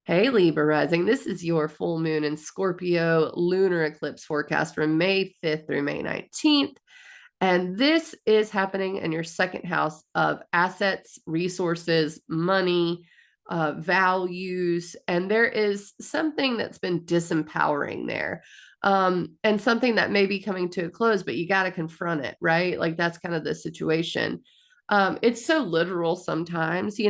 Hey, Libra rising. This is your full moon and Scorpio lunar eclipse forecast from May 5th through May 19th. And this is happening in your second house of assets, resources, money, values. And there is something that's been disempowering there. And something that may be coming to a close, but you got to confront it, right? Like that's kind of the situation. It's so literal sometimes,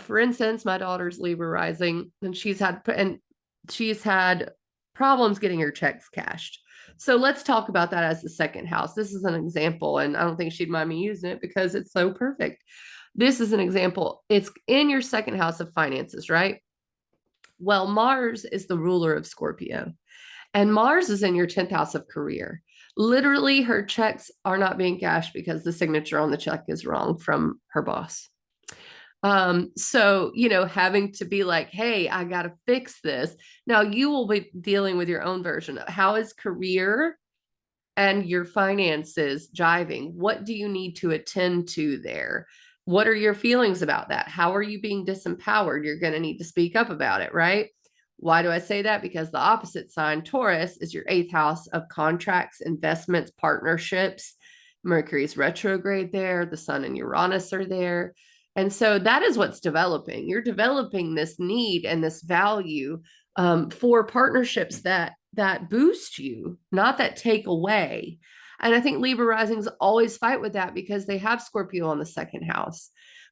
for instance, my daughter's Libra rising, and she's had problems getting her checks cashed. So let's talk about that as the second house. This is an example, and I don't think she'd mind me using it because it's so perfect. This is an example. It's in your second house of finances, right? Well, Mars is the ruler of Scorpio, and Mars is in your 10th house of career. Literally, her checks are not being cashed because the signature on the check is wrong from her boss. So, having to be like, hey, I got to fix this. Now you will be dealing with your own version. How is career and your finances jiving? What do you need to attend to there? What are your feelings about that? How are you being disempowered? You're going to need to speak up about it, right? Why do I say that? Because the opposite sign, Taurus, is your 8th house of contracts, investments, partnerships. Mercury's retrograde there. The sun and Uranus are there. And so that is what's developing. You're developing this need and this value for partnerships that boost you, not that take away. And I think Libra risings always fight with that because they have Scorpio on the second house.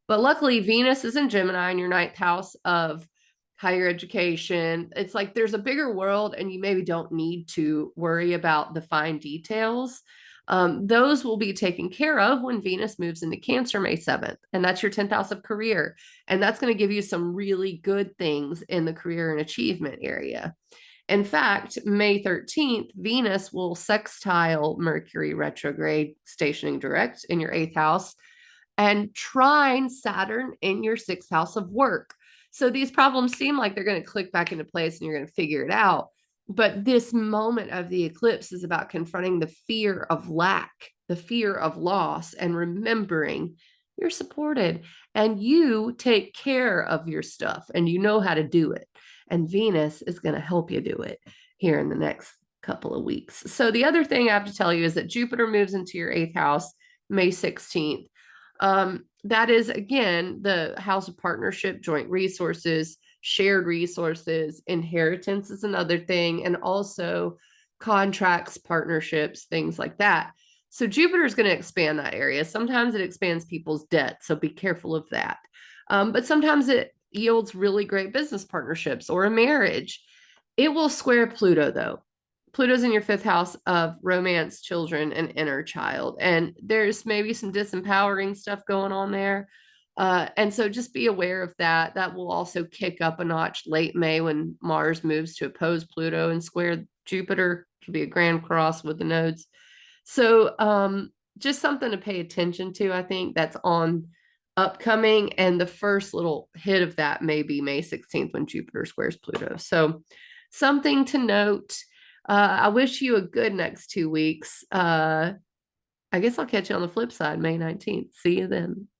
But luckily, Venus is in Gemini in your 9th house of higher education. It's like there's a bigger world, and you maybe don't need to worry about the fine details. Those will be taken care of when Venus moves into Cancer May 7th. And that's your 10th house of career. And that's going to give you some really good things in the career and achievement area. In fact, May 13th, Venus will sextile Mercury retrograde, stationing direct in your 8th house, and trine Saturn in your 6th house of work. So these problems seem like they're going to click back into place and you're going to figure it out. But this moment of the eclipse is about confronting the fear of lack, the fear of loss, and remembering you're supported and you take care of your stuff and you know how to do it. And Venus is going to help you do it here in the next couple of weeks. So the other thing I have to tell you is that Jupiter moves into your 8th house May 16th. That is, again, the house of partnership, joint resources, shared resources. Inheritance is another thing, and also contracts, partnerships, things like that. So Jupiter is going to expand that area. Sometimes it expands people's debt, so be careful of that. But sometimes it yields really great business partnerships or a marriage. It will square Pluto, though. Pluto's in your 5th house of romance, children, and inner child. And there's maybe some disempowering stuff going on there. And so just be aware of that. That will also kick up a notch late May when Mars moves to oppose Pluto and square Jupiter. Could be a grand cross with the nodes. So just something to pay attention to, I think, that's on upcoming. And the first little hit of that may be May 16th when Jupiter squares Pluto. So something to note. I wish you a good next 2 weeks. I guess I'll catch you on the flip side, May 19th. See you then.